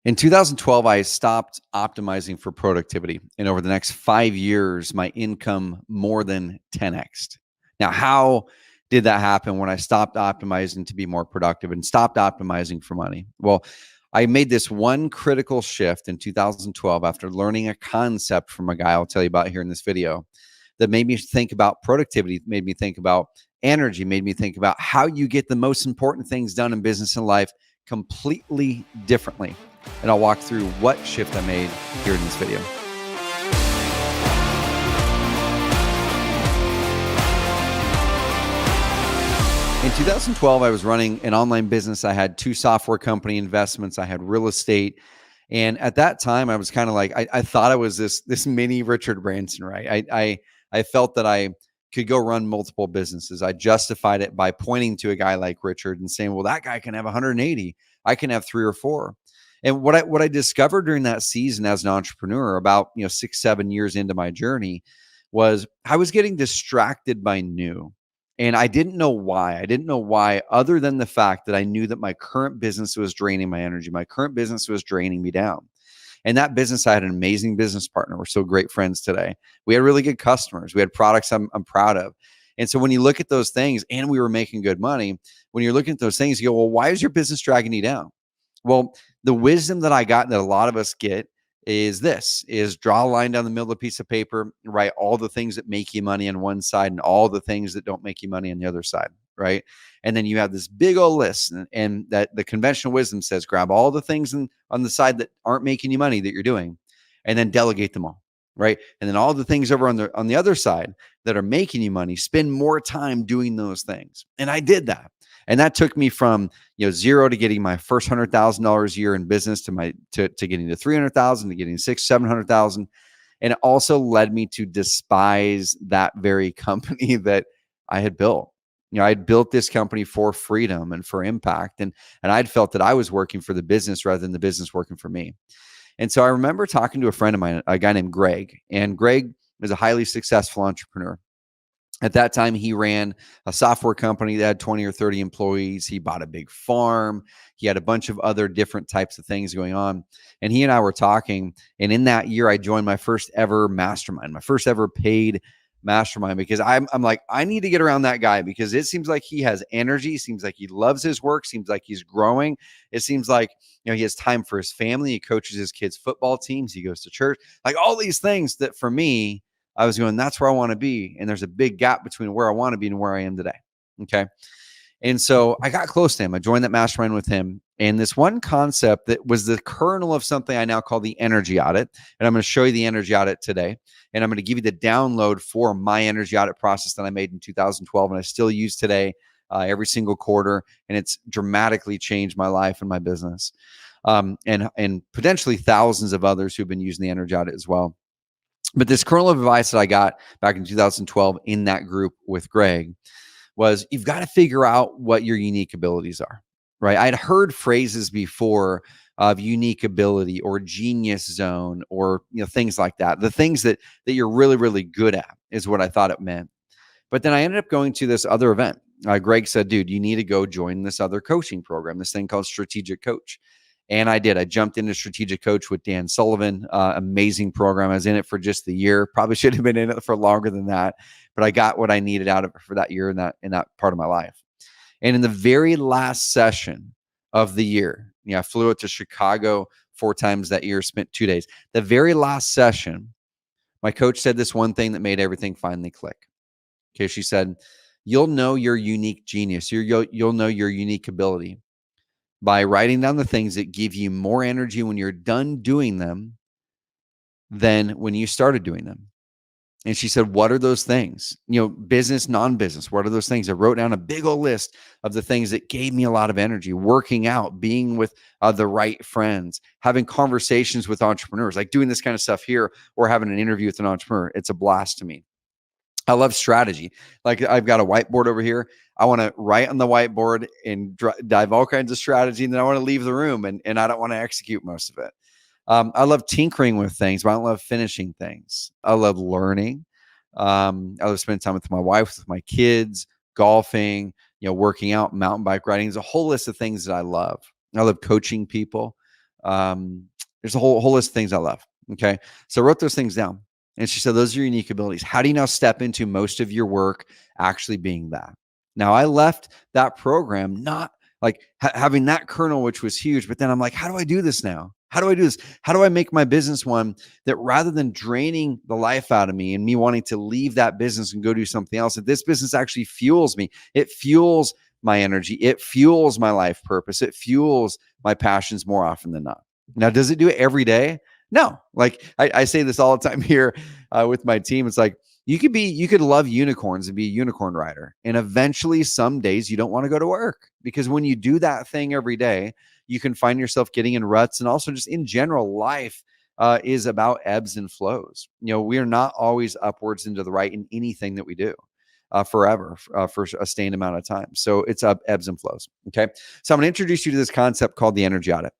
In 2012, I stopped optimizing for productivity. And over the next 5 years, my income more than 10x'd. Now, how did that happen when I stopped optimizing to be more productive and stopped optimizing for money? Well, I made this one critical shift in 2012 after learning a concept from a guy I'll tell you about here in this video that made me think about productivity, made me think about energy, made me think about how you get the most important things done in business and life completely differently. And I'll walk through what shift I made here in this video. In 2012, I was running an online business. I had 2 software company investments. I had real estate. And at that time, I was kind of like, I thought I was this mini Richard Branson, right? I felt that I could go run multiple businesses. I justified it by pointing to a guy like Richard and saying, well, that guy can have 180. I can have 3 or 4. And what I discovered during that season as an entrepreneur, about 6-7 years into my journey, was I was getting distracted by new. And I didn't know why. I didn't know why, other than the fact that I knew that my current business was draining my energy. My current business was draining me down. And that business, I had an amazing business partner. We're still great friends today. We had really good customers. We had products I'm proud of. And so when you look at those things, and we were making good money, when you're looking at those things, you go, well, why is your business dragging you down? Well, the wisdom that I got, that a lot of us get, is draw a line down the middle of a piece of paper, write all the things that make you money on one side and all the things that don't make you money on the other side, right? And then you have this big old list, and that the conventional wisdom says, grab all the things on the side that aren't making you money that you're doing, and then delegate them all, right? And then all the things over on the other side that are making you money, spend more time doing those things. And I did that. And that took me from 0 to getting my first $100,000 a year in business to getting to 300,000, to getting 600,000-700,000, and it also led me to despise that very company that I had built. I had built this company for freedom and for impact, and I'd felt that I was working for the business rather than the business working for me. And so I remember talking to a friend of mine, a guy named Greg, and Greg is a highly successful entrepreneur. At that time, he ran a software company that had 20 or 30 employees. He bought a big farm. He had a bunch of other different types of things going on. And he and I were talking. And in that year, I joined my first ever mastermind, my first ever paid mastermind, because I'm like, I need to get around that guy, because it seems like he has energy. Seems like he loves his work. Seems like he's growing. It seems like, he has time for his family. He coaches his kids' football teams. He goes to church, like all these things that for me, I was going, that's where I want to be. And there's a big gap between where I want to be and where I am today. Okay. And so I got close to him. I joined that mastermind with him. And this one concept that was the kernel of something I now call the energy audit. And I'm going to show you the energy audit today. And I'm going to give you the download for my energy audit process that I made in 2012. And I still use today every single quarter. And it's dramatically changed my life and my business. And potentially thousands of others who've been using the energy audit as well. But this kernel of advice that I got back in 2012 in that group with Greg was, you've got to figure out what your unique abilities are, right? I'd heard phrases before of unique ability or genius zone or things like that. The things that you're really, really good at is what I thought it meant. But then I ended up going to this other event. Greg said, dude, you need to go join this other coaching program, this thing called Strategic Coach. And I did. I jumped into Strategic Coach with Dan Sullivan. Amazing program. I was in it for just the year. Probably should have been in it for longer than that, but I got what I needed out of it for that year in that part of my life. And in the very last session of the year, I flew out to Chicago 4 times that year, spent 2 days. The very last session, my coach said this one thing that made everything finally click. Okay, she said, you'll know your unique genius. You'll know your unique ability by writing down the things that give you more energy when you're done doing them than when you started doing them. And she said, what are those things? Business, non-business. What are those things? I wrote down a big old list of the things that gave me a lot of energy: working out, being with the right friends, having conversations with entrepreneurs, like doing this kind of stuff here, or having an interview with an entrepreneur. It's a blast to me. I love strategy. Like, I've got a whiteboard over here. I want to write on the whiteboard and dive all kinds of strategy. And then I want to leave the room and I don't want to execute most of it. I love tinkering with things, but I don't love finishing things. I love learning. I love spending time with my wife, with my kids, golfing, working out, mountain bike riding. There's a whole list of things that I love. I love coaching people. There's a whole list of things I love. Okay. So I wrote those things down. And she said, those are your unique abilities. How do you now step into most of your work actually being that? Now, I left that program not like having that kernel, which was huge, but then I'm like, how do I do this now? How do I do this? How do I make my business one that rather than draining the life out of me and me wanting to leave that business and go do something else, that this business actually fuels me? It fuels my energy. It fuels my life purpose. It fuels my passions more often than not. Now, does it do it every day? No. Like I say this all the time here with my team. It's like you could love unicorns and be a unicorn rider. And eventually some days you don't want to go to work, because when you do that thing every day, you can find yourself getting in ruts. And also just in general, life is about ebbs and flows. We are not always upwards and to the right in anything that we do. Forever for a sustained amount of time. So it's ebbs and flows. Okay. So I'm going to introduce you to this concept called the energy audit.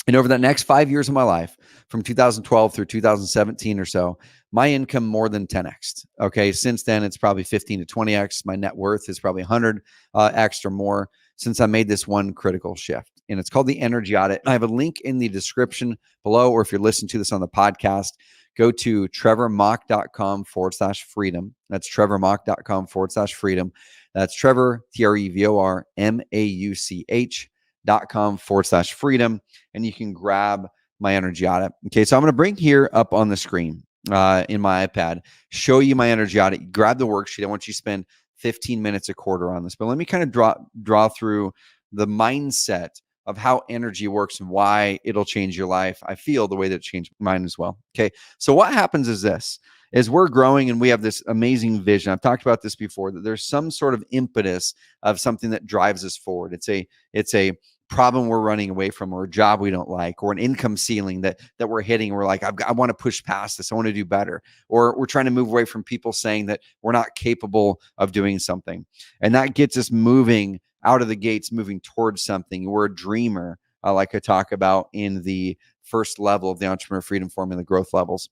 And over that next 5 years of my life, from 2012 through 2017 or so, my income more than 10x. Okay. Since then, it's probably 15 to 20x. My net worth is probably 100x or more since I made this one critical shift. And it's called the energy audit. I have a link in the description below, or if you're listening to this on the podcast, go to trevormauch.com/freedom. That's trevormauch.com/freedom. That's Trevor, TREVORMAUCH.com/freedom. And you can grab my energy audit. Okay. So I'm going to bring here up on the screen in my iPad, show you my energy audit. Grab the worksheet. I want you to spend 15 minutes a quarter on this, but let me kind of draw through the mindset of how energy works and why it'll change your life. I feel the way that it changed mine as well. Okay. So what happens is this, is we're growing and we have this amazing vision. I've talked about this before, that there's some sort of impetus of something that drives us forward. It's a problem we're running away from, or a job we don't like, or an income ceiling that we're hitting. We're like, I want to push past this. I want to do better. Or we're trying to move away from people saying that we're not capable of doing something. And that gets us moving out of the gates, moving towards something. We're a dreamer, like I talk about in the first level of the Entrepreneur Freedom Formula, the growth levels.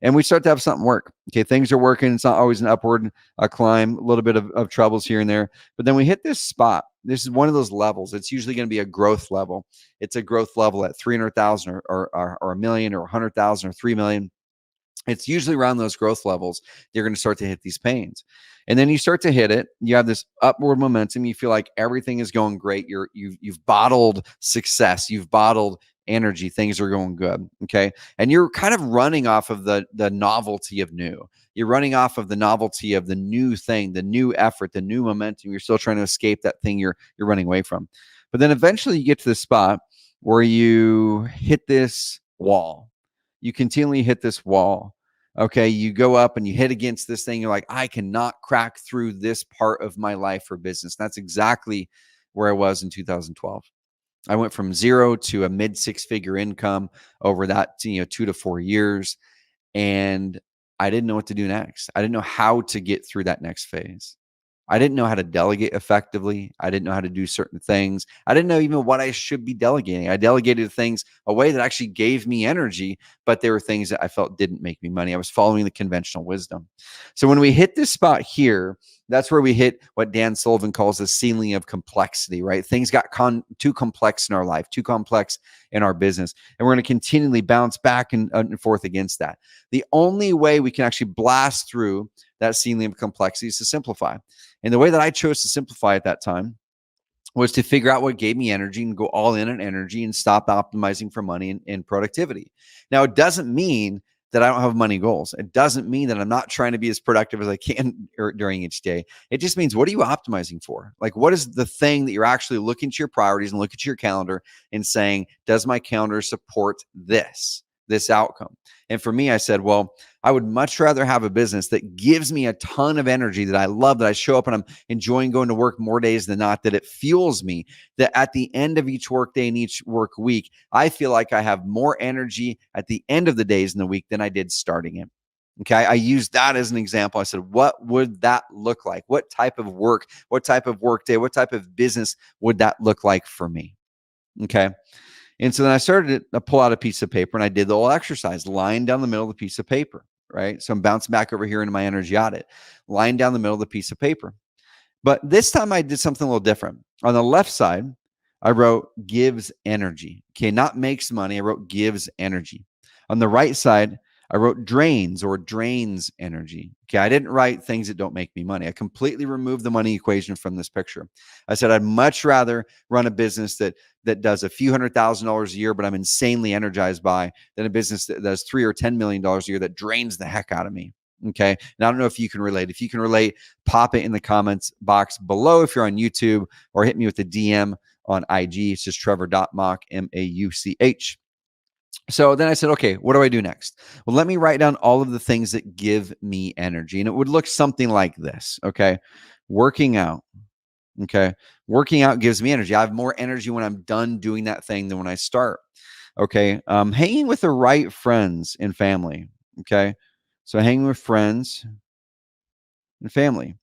And we start to have something work. Okay, things are working. It's not always an upward climb, a little bit of troubles here and there. But then we hit this spot. This is one of those levels. It's usually going to be a growth level. It's a growth level at 300,000 or a million or 100,000 or 3 million. It's usually around those growth levels you're going to start to hit these pains. And then you start to hit it. You have this upward momentum. You feel like everything is going great. You've bottled success. You've bottled energy. Things are going good. Okay. And you're kind of running off of the novelty of new. You're running off of the novelty of the new thing, the new effort, the new momentum. You're still trying to escape that thing you're running away from. But then eventually you get to the spot where you hit this wall. You continually hit this wall. Okay, you go up and you hit against this thing. You're like, I cannot crack through this part of my life or business. That's exactly where I was in 2012. I went from zero to a mid six-figure income over that 2 to 4 years, and I didn't know what to do next. I didn't know how to get through that next phase. I didn't know how to delegate effectively. I didn't know how to do certain things. I didn't know even what I should be delegating. I delegated things a way that actually gave me energy, but there were things that I felt didn't make me money. I was following the conventional wisdom. So when we hit this spot here, that's where we hit what Dan Sullivan calls the ceiling of complexity, right? Things got too complex in our life, too complex in our business. And we're going to continually bounce back and forth against that. The only way we can actually blast through that ceiling of complexity is to simplify. And the way that I chose to simplify at that time was to figure out what gave me energy and go all in on energy and stop optimizing for money and productivity. Now, it doesn't mean that I don't have money goals. It doesn't mean that I'm not trying to be as productive as I can during each day. It just means, what are you optimizing for? Like, what is the thing that you're actually looking to your priorities and look at your calendar and saying, does my calendar support this outcome? And for me, I said, well, I would much rather have a business that gives me a ton of energy, that I love, that I show up and I'm enjoying going to work more days than not, that it fuels me, that at the end of each work day and each work week, I feel like I have more energy at the end of the days in the week than I did starting it. Okay. I used that as an example. I said, what would that look like? What type of work, what type of work day, what type of business would that look like for me? Okay. And so then I started to pull out a piece of paper and I did the whole exercise, lying down the middle of the piece of paper, right? So I'm bouncing back over here into my energy audit, lying down the middle of the piece of paper. But this time I did something a little different. On the left side, I wrote gives energy. Okay, not makes money. I wrote gives energy. On the right side, I wrote drains or drains energy. Okay, I didn't write things that don't make me money. I completely removed the money equation from this picture. I said I'd much rather run a business that does a few $100,000 a year, but I'm insanely energized by, than a business that does $3 or $10 million a year that drains the heck out of me. Okay, and I don't know if you can relate. If you can relate, pop it in the comments box below if you're on YouTube, or hit me with a DM on IG. It's just Trevor.Mauch, Mauch. So then I said, okay, what do I do next? Well, let me write down all of the things that give me energy. And it would look something like this. Okay. Working out. Okay. Working out gives me energy. I have more energy when I'm done doing that thing than when I start. Okay. Hanging with the right friends and family. Okay. So hanging with friends and family,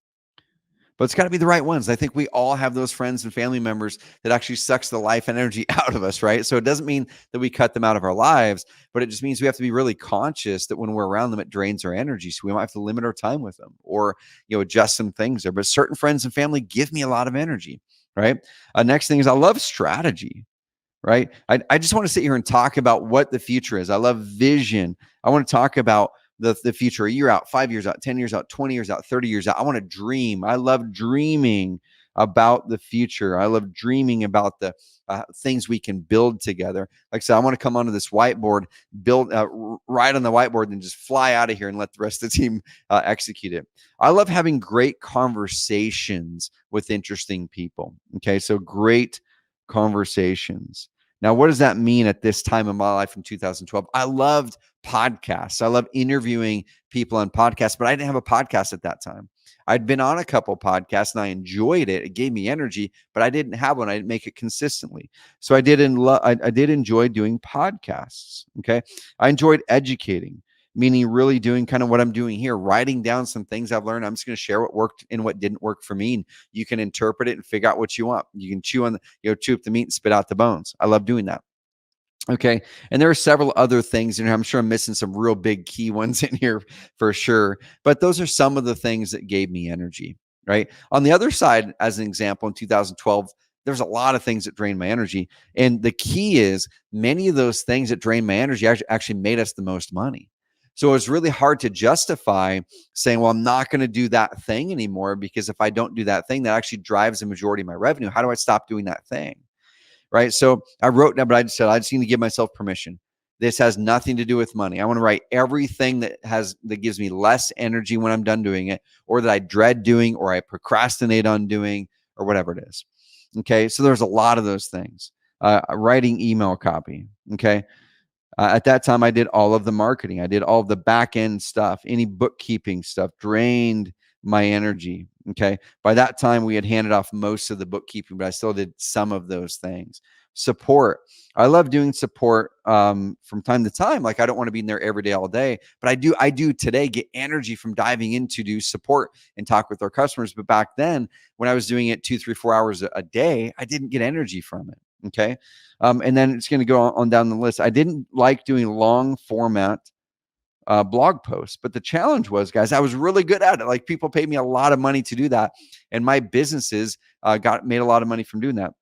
but it's got to be the right ones. I think we all have those friends and family members that actually sucks the life and energy out of us, right? So it doesn't mean that we cut them out of our lives, but it just means we have to be really conscious that when we're around them, it drains our energy. So we might have to limit our time with them, or adjust some things there. But certain friends and family give me a lot of energy, right? Next thing is I love strategy. Right. I just want to sit here and talk about what the future is. I love vision. I want to talk about the future, a year out, 5 years out, 10 years out, 20 years out, 30 years out. I want to dream. I love dreaming about the future. I love dreaming about the things we can build together. Like I said, I want to come onto this whiteboard, build right on the whiteboard, and just fly out of here and let the rest of the team execute it. I love having great conversations with interesting people. Okay. So great conversations. Now, what does that mean at this time in my life in 2012? I loved podcasts. I love interviewing people on podcasts, but I didn't have a podcast at that time. I'd been on a couple podcasts and I enjoyed it. It gave me energy, but I didn't have one. I didn't make it consistently. So I did enjoy doing podcasts. Okay. I enjoyed educating, meaning really doing kind of what I'm doing here, writing down some things I've learned. I'm just going to share what worked and what didn't work for me. And you can interpret it and figure out what you want. You can chew up the meat and spit out the bones. I love doing that. Okay. And there are several other things in here. I'm sure I'm missing some real big key ones in here for sure. But those are some of the things that gave me energy, right? On the other side, as an example, in 2012, there's a lot of things that drain my energy. And the key is many of those things that drain my energy actually made us the most money. So it's really hard to justify saying, well, I'm not going to do that thing anymore, because if I don't do that thing, that actually drives the majority of my revenue. How do I stop doing that thing? Right. So I wrote down, but I just said, I just need to give myself permission. This has nothing to do with money. I want to write everything that gives me less energy when I'm done doing it, or that I dread doing, or I procrastinate on doing, or whatever it is. Okay. So there's a lot of those things. Writing email copy. Okay. At that time, I did all of the marketing. I did all of the back end stuff. Any bookkeeping stuff drained my energy. Okay. By that time, we had handed off most of the bookkeeping, but I still did some of those things. Support. I love doing support from time to time. Like, I don't want to be in there every day, all day, but I do today get energy from diving in to do support and talk with our customers. But back then, when I was doing it 2, 3, 4 hours a day, I didn't get energy from it. Okay. And then it's going to go on down the list. I didn't like doing long format blog posts, but the challenge was, guys, I was really good at it. Like, people paid me a lot of money to do that, and my businesses made a lot of money from doing that.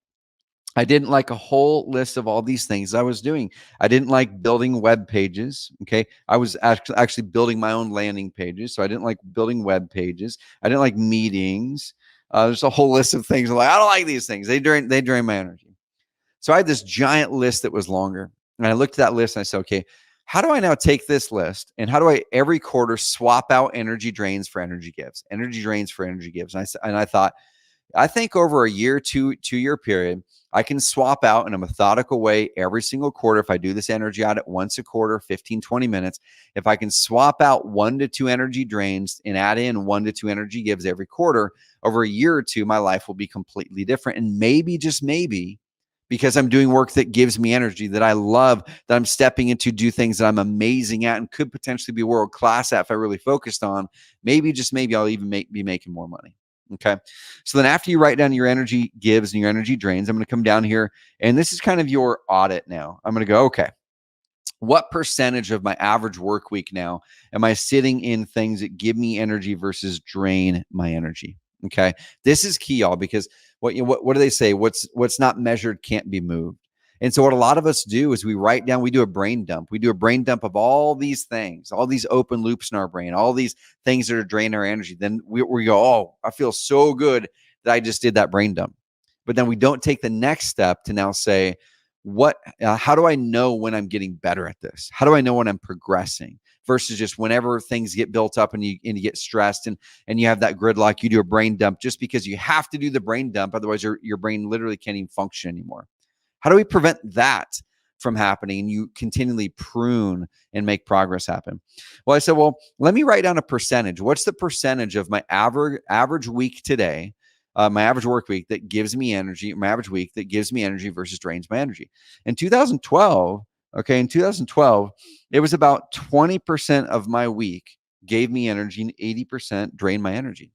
I didn't like a whole list of all these things I was doing. I didn't like building web pages. Okay. I was actually building my own landing pages. So I didn't like building web pages. I didn't like meetings. There's a whole list of things. I'm like, I don't like these things. They drain my energy. So I had this giant list that was longer. And I looked at that list and I said, okay, how do I now take this list, and how do I every quarter swap out energy drains for energy gives, energy drains for energy gives? And I thought, I think over a year, 2 year period, I can swap out in a methodical way every single quarter. If I do this energy audit once a quarter, 15, 20 minutes, if I can swap out 1 to 2 energy drains and add in 1 to 2 energy gives every quarter, over a year or two, my life will be completely different. And maybe, just maybe, because I'm doing work that gives me energy, that I love, that I'm stepping into, do things that I'm amazing at and could potentially be world class at if I really focused on, maybe, just maybe, I'll even be making more money. Okay. So then after you write down your energy gives and your energy drains, I'm going to come down here, and this is kind of your audit now. I'm going to go, okay, what percentage of my average work week now am I sitting in things that give me energy versus drain my energy? Okay. This is key, y'all, because what do they say? What's not measured can't be moved. And so what a lot of us do is we write down, we do a brain dump. We do a brain dump of all these things, all these open loops in our brain, all these things that are draining our energy. Then we go, oh, I feel so good that I just did that brain dump. But then we don't take the next step to now say, how do I know when I'm getting better at this? How do I know when I'm progressing? Versus just whenever things get built up and you get stressed and you have that gridlock, you do a brain dump just because you have to do the brain dump. Otherwise, your brain literally can't even function anymore. How do we prevent that from happening and you continually prune and make progress happen? Well, I said, well, let me write down a percentage. What's the percentage of my average week today, my average work week that gives me energy, my average week that gives me energy versus drains my energy? In 2012, in 2012, it was about 20% of my week gave me energy and 80% drained my energy.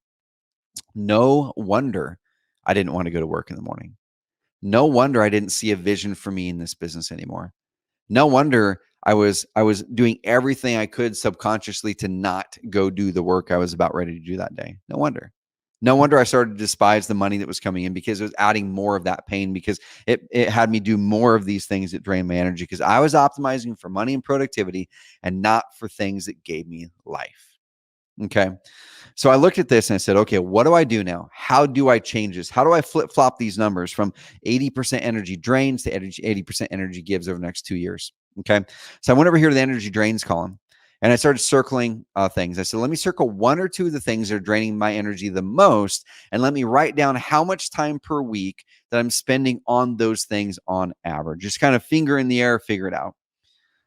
No wonder I didn't want to go to work in the morning. No wonder I didn't see a vision for me in this business anymore. No wonder I was doing everything I could subconsciously to not go do the work I was about ready to do that day. No wonder. No wonder I started to despise the money that was coming in because it was adding more of that pain because it had me do more of these things that drained my energy because I was optimizing for money and productivity and not for things that gave me life. Okay. So I looked at this and I said, okay, what do I do now? How do I change this? How do I flip flop these numbers from 80% energy drains to 80% energy gives over the next 2 years? Okay. So I went over here to the energy drains column and I started circling things. I said, let me circle one or two of the things that are draining my energy the most. And let me write down how much time per week that I'm spending on those things on average. Just kind of finger in the air, figure it out.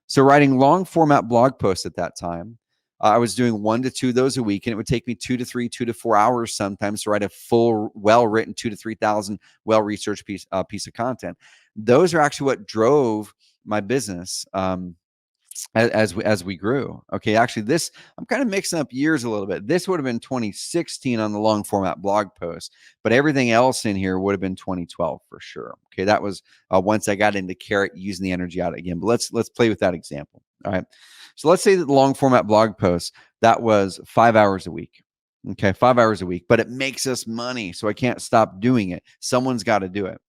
So writing long format blog posts at that time, I was doing 1 to 2 of those a week, and it would take me 2 to 3, 2 to 4 hours sometimes to write a full, well-written 2 to 3,000 well-researched piece of content. Those are actually what drove my business as we grew. Okay, actually, this I'm kind of mixing up years a little bit. This would have been 2016 on the long format blog post, but everything else in here would have been 2012 for sure. Okay, that was once I got into Carrot using the energy out again. But let's play with that example. All right, so let's say that the long format blog post that was 5 hours a week. Okay, 5 hours a week, but it makes us money, so I can't stop doing it. Someone's got to do it.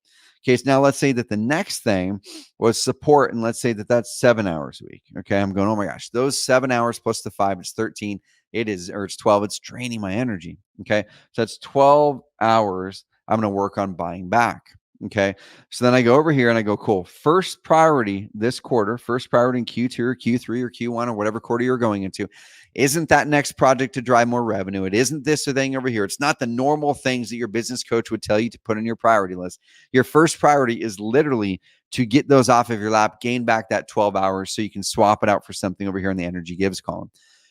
Okay, so now let's say that the next thing was support, and let's say that that's 7 hours a week. Okay, I'm going, oh my gosh, those 7 hours plus the 5, it's 13. It's 12. It's draining my energy. Okay, so that's 12 hours I'm going to work on buying back. Okay, so then I go over here and I go, cool. First priority this quarter, first priority in Q2 or Q3 or Q1 or whatever quarter you're going into, isn't that next project to drive more revenue. It isn't this or thing over here. It's not the normal things that your business coach would tell you to put on your priority list. Your first priority is literally to get those off of your lap, gain back that 12 hours so you can swap it out for something over here in the energy gives column.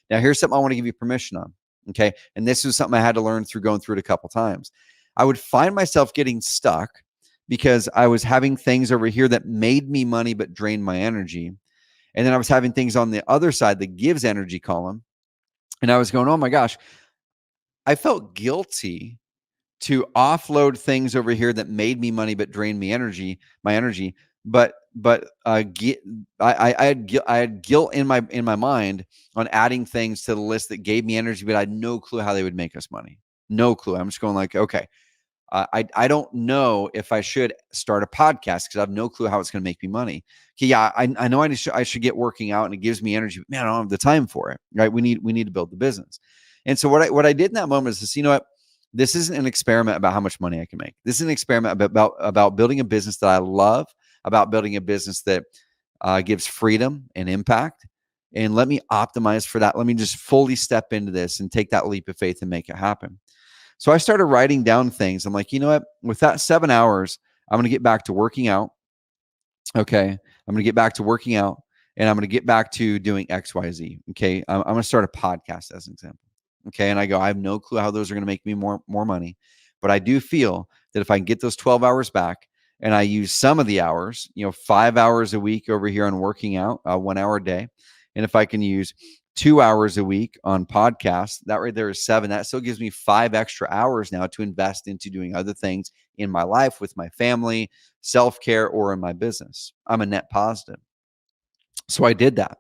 Now, here's something I want to give you permission on. Okay. And this is something I had to learn through going through it a couple times. I would find myself getting stuck because I was having things over here that made me money but drained my energy. And then I was having things on the other side that gives energy column. And I was going, oh my gosh, I felt guilty to offload things over here that made me money but drained me my energy. I had guilt in my mind on adding things to the list that gave me energy, but I had no clue how they would make us money. No clue. I'm just going like, okay, I don't know if I should start a podcast because I have no clue how it's going to make me money. Okay, yeah, I know I should get working out and it gives me energy, but man, I don't have the time for it. Right? We need to build the business. And so what I did in that moment is this, you know what? This isn't an experiment about how much money I can make. This is an experiment about building a business that I love, about building a business that gives freedom and impact. And let me optimize for that. Let me just fully step into this and take that leap of faith and make it happen. So I started writing down things. I'm like, you know what? With that 7 hours, I'm going to get back to working out. Okay. I'm going to get back to working out and I'm going to get back to doing X, Y, Z. Okay. I'm going to start a podcast as an example. Okay. And I go, I have no clue how those are going to make me more money. But I do feel that if I can get those 12 hours back and I use some of the hours, 5 hours a week over here on working out, 1 hour a day. And if I can use 2 hours a week on podcasts, that right there is 7. That still gives me 5 extra hours now to invest into doing other things in my life with my family, self-care, or in my business. I'm a net positive. So I did that.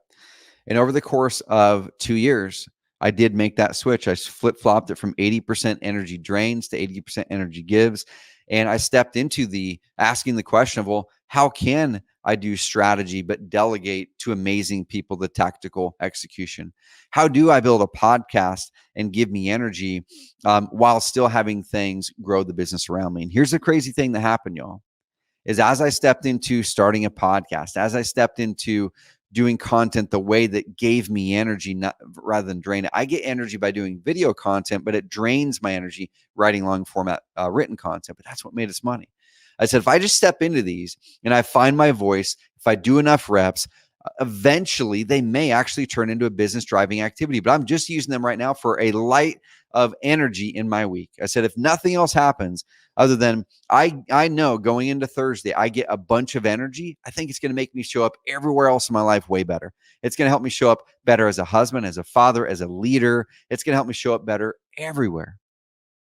And over the course of 2 years, I did make that switch. I flip-flopped it from 80% energy drains to 80% energy gives. And I stepped into the asking the question of, well, how can I do strategy but delegate to amazing people the tactical execution? How do I build a podcast and give me energy while still having things grow the business around me? And here's the crazy thing that happened, y'all, is as I stepped into starting a podcast, as I stepped into doing content the way that gave me energy, not rather than drain it. I get energy by doing video content, but it drains my energy writing long format written content. But that's what made us money. I said, if I just step into these and I find my voice, if I do enough reps, eventually they may actually turn into a business driving activity. But I'm just using them right now for a light of energy in my week. I said, if nothing else happens other than I know going into Thursday, I get a bunch of energy, I think it's going to make me show up everywhere else in my life way better. It's going to help me show up better as a husband, as a father, as a leader. It's going to help me show up better everywhere.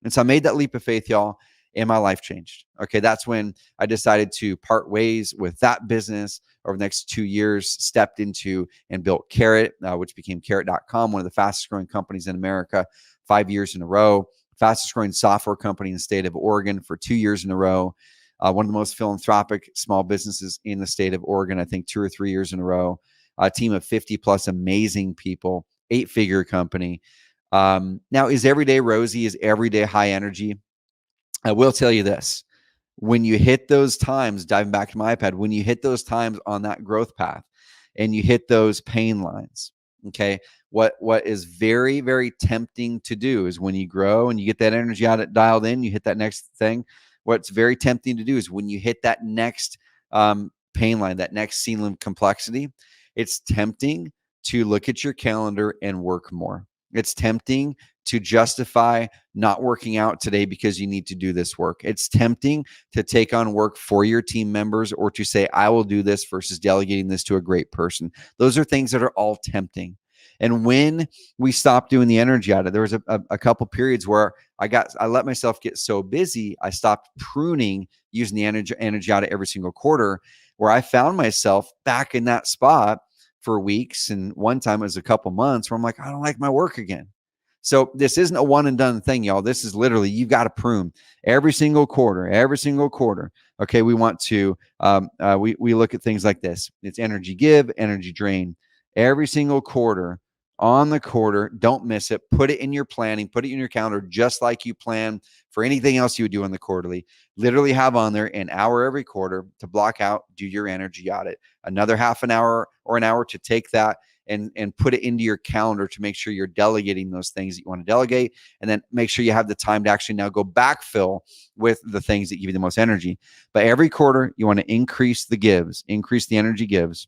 And so I made that leap of faith, y'all, and my life changed. Okay, that's when I decided to part ways with that business. Over the next 2 years, stepped into and built Carrot, which became carrot.com, one of the fastest growing companies in America, 5 years in a row. Fastest growing software company in the state of Oregon for 2 years in a row. One of the most philanthropic small businesses in the state of Oregon, I think 2 or 3 years in a row. A team of 50 plus amazing people, 8-figure company. Now, is every day rosy? Is every day high energy? I will tell you this. When you hit those times, diving back to my iPad, when you hit those times on that growth path and you hit those pain lines, okay, what is very, very tempting to do is when you grow and you get that energy out it dialed in, you hit that next thing. What's very tempting to do is when you hit that next pain line, that next ceiling of complexity, it's tempting to look at your calendar and work more. It's tempting to justify not working out today because you need to do this work. It's tempting to take on work for your team members or to say, I will do this versus delegating this to a great person. Those are things that are all tempting. And when we stopped doing the energy audit, there was a couple periods where I let myself get so busy, I stopped pruning using the energy audit every single quarter, where I found myself back in that spot for weeks. And one time it was a couple months where I'm like, I don't like my work again. So this isn't a one and done thing, y'all. This is literally, you've got to prune every single quarter, every single quarter. Okay. We want to, we look at things like this. It's energy give, energy drain every single quarter. On the quarter, don't miss it. Put it in your planning, put it in your calendar, just like you plan for anything else you would do on the quarterly. Literally have on there an hour every quarter to block out, do your energy audit. Another half an hour or an hour to take that and put it into your calendar to make sure you're delegating those things that you want to delegate. And then make sure you have the time to actually now go backfill with the things that give you the most energy. But every quarter, you want to increase the gives, increase the energy gives.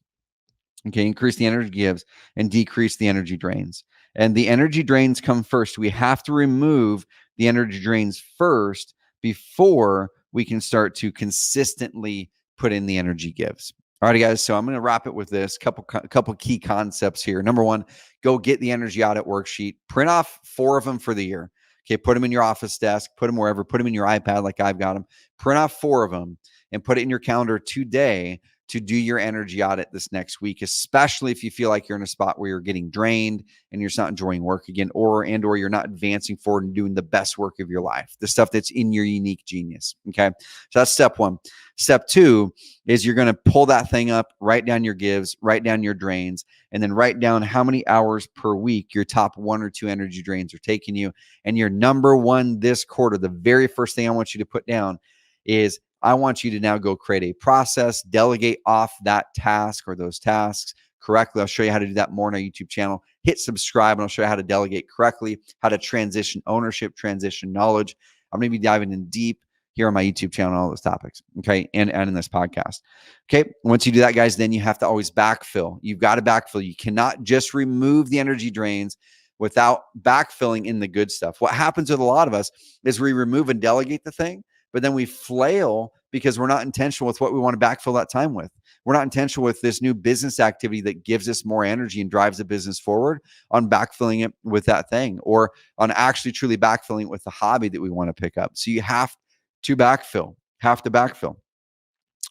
Okay, increase the energy gives and decrease the energy drains. And the energy drains come first. We have to remove the energy drains first before we can start to consistently put in the energy gives. All right, guys. So I'm going to wrap it with this couple key concepts here. Number one, go get the energy audit worksheet. Print off 4 of them for the year. Okay, put them in your office desk, put them wherever, put them in your iPad like I've got them. Print off 4 of them and put it in your calendar today to do your energy audit this next week, especially if you feel like you're in a spot where you're getting drained and you're not enjoying work again, or you're not advancing forward and doing the best work of your life, the stuff that's in your unique genius. Okay. So that's step 1. Step 2 is you're going to pull that thing up, write down your gives, write down your drains, and then write down how many hours per week your top 1 or 2 energy drains are taking you. And your number 1 this quarter, the very first thing I want you to put down is, I want you to now go create a process, delegate off that task or those tasks correctly. I'll show you how to do that more on our YouTube channel. Hit subscribe and I'll show you how to delegate correctly, how to transition ownership, transition knowledge. I'm going to be diving in deep here on my YouTube channel, all those topics. Okay. And in this podcast. Okay. Once you do that, guys, then you have to always backfill. You've got to backfill. You cannot just remove the energy drains without backfilling in the good stuff. What happens with a lot of us is we remove and delegate the thing, but then we flail because we're not intentional with what we want to backfill that time with. We're not intentional with this new business activity that gives us more energy and drives the business forward on backfilling it with that thing, or on actually truly backfilling it with the hobby that we want to pick up. So you have to backfill,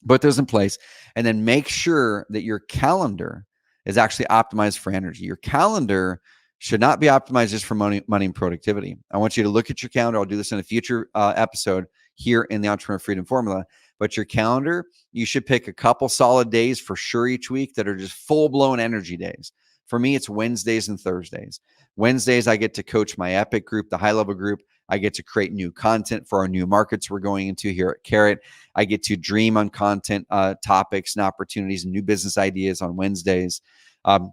Put those in place, and then make sure that your calendar is actually optimized for energy. Your calendar should not be optimized just for money and productivity. I want you to look at your calendar. I'll do this in a future episode here in the Entrepreneur Freedom Formula. But your calendar, you should pick a couple solid days for sure each week that are just full-blown energy days. For me, it's Wednesdays and Thursdays. Wednesdays, I get to coach my Epic group, the high-level group. I get to create new content for our new markets we're going into here at Carrot. I get to dream on content topics and opportunities and new business ideas on Wednesdays.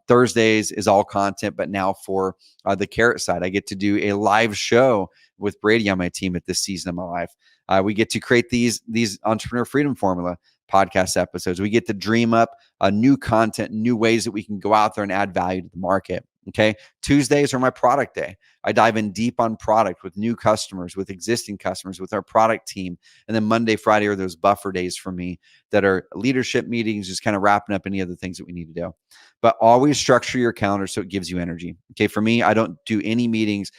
Thursdays is all content, but now for the Carrot side, I get to do a live show with Brady on my team at this season of my life. We get to create these Entrepreneur Freedom Formula podcast episodes. We get to dream up new content, new ways that we can go out there and add value to the market. Okay. Tuesdays are my product day. I dive in deep on product with new customers, with existing customers, with our product team. And then Monday, Friday are those buffer days for me that are leadership meetings, just kind of wrapping up any other things that we need to do. But always structure your calendar so it gives you energy. Okay. For me, I don't do any meetings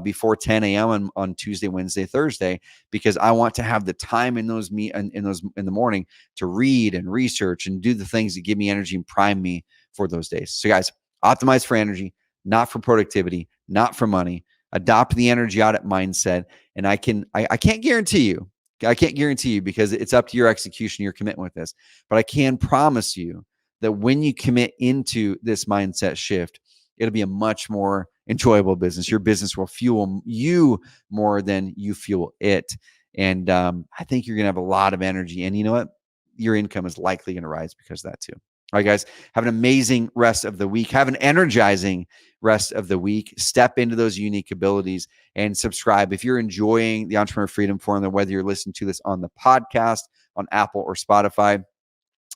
before 10 a.m. on Tuesday, Wednesday, Thursday, because I want to have the time in the morning to read and research and do the things that give me energy and prime me for those days. So guys, optimize for energy, not for productivity, not for money. Adopt the energy audit mindset. And I can't guarantee you, because it's up to your execution, your commitment with this, but I can promise you that when you commit into this mindset shift, it'll be a much more enjoyable business. Your business will fuel you more than you fuel it. And I think you're going to have a lot of energy. And you know what? Your income is likely going to rise because of that too. All right, guys, have an amazing rest of the week. Have an energizing rest of the week. Step into those unique abilities and subscribe. If you're enjoying the Entrepreneur Freedom Formula, whether you're listening to this on the podcast, on Apple or Spotify,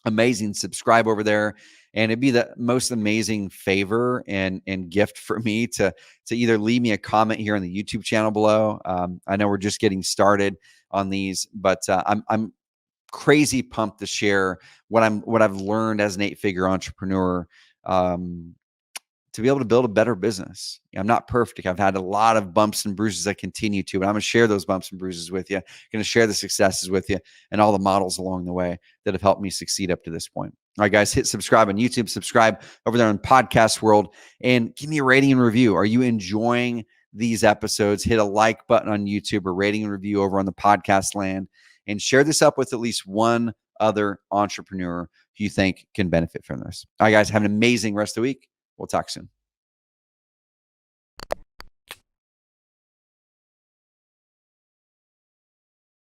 amazing. Subscribe over there. And it'd be the most amazing favor and gift for me to either leave me a comment here on the YouTube channel below. I know we're just getting started on these, but I'm crazy pumped to share what I've learned as an 8-figure entrepreneur to be able to build a better business. I'm not perfect. I've had a lot of bumps and bruises. I continue to, but I'm going to share those bumps and bruises with you. I'm going to share the successes with you and all the models along the way that have helped me succeed up to this point. All right, guys, hit subscribe on YouTube, subscribe over there on Podcast World, and give me a rating and review. Are you enjoying these episodes? Hit a like button on YouTube or rating and review over on the podcast land, and share this up with at least one other entrepreneur who you think can benefit from this. All right, guys, have an amazing rest of the week. We'll talk soon.